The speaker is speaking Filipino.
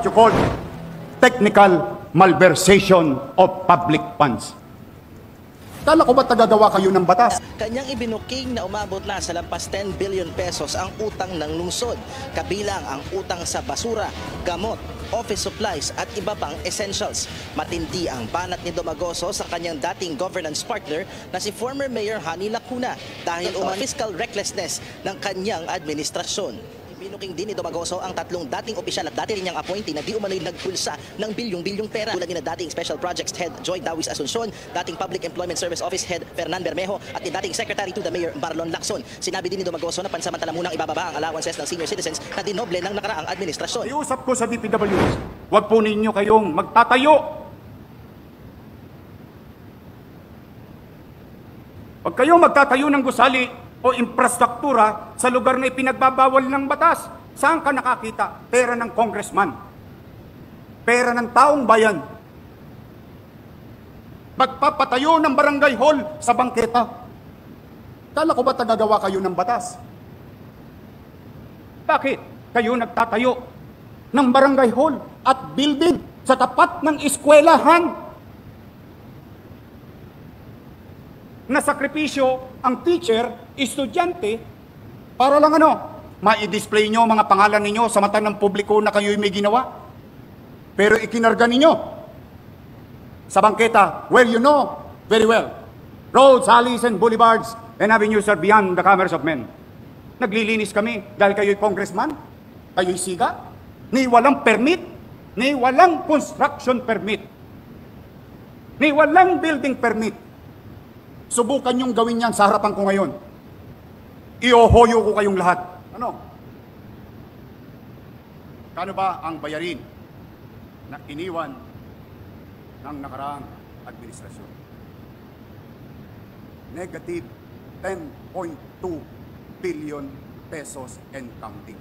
you call technical malversation of public funds. Kala ko ba tagagawa kayo ng batas? Kanyang ibinuking na umabot na sa lampas 10 billion pesos ang utang ng lungsod, kabilang ang utang sa basura, gamot, office supplies at iba pang essentials. Matindi ang banat ni Dumagoso sa kanyang dating governance partner na si former Mayor Hani Lacuna dahil umano fiscal recklessness ng kanyang administrasyon. Binuking din ni Dumagoso ang tatlong dating opisyal at dati rin niyang appointee na di umano'y nagpulsa ng bilyong-bilyong pera tulad ni na dating Special Projects Head Joy Dawis Asuncion, dating Public Employment Service Office Head Fernan Bermejo at ni dating Secretary to the Mayor Marlon Lacson. Sinabi din ni Dumagoso na pansamantala munang ibababa ang allowances ng senior citizens na dinoble ng nakaraang administrasyon. Iusap ko sa DPW, huwag po ninyo kayong magtatayo. Huwag kayong magtatayo ng gusali o infrastruktura sa lugar na ipinagbabawal ng batas. Saan ka nakakita? Pera ng congressman. Pera ng taong bayan. Magpapatayo ng barangay hall sa bangketa. Kala ko ba tagagawa kayo ng batas? Bakit kayo nagtatayo ng barangay hall at building sa tapat ng eskwelahan? Nasakripisyo ang teacher, estudyante, para lang ma-i-display nyo mga pangalan ninyo sa mata ng publiko na kayo'y may ginawa. Pero ikinarga ninyo sa bangketa, well, you know very well, roads, alleys, and boulevards and avenues are beyond the commerce of men. Naglilinis kami dahil kayo'y congressman, kayo'y siga, ni walang permit, ni walang construction permit, ni walang building permit. Subukan niyong gawin yan sa harapan ko ngayon. Iohoyo ko kayong lahat. Ano? Kano ba ang bayarin na iniwan ng nakaraang administrasyon? Negative 10.2 billion pesos and counting.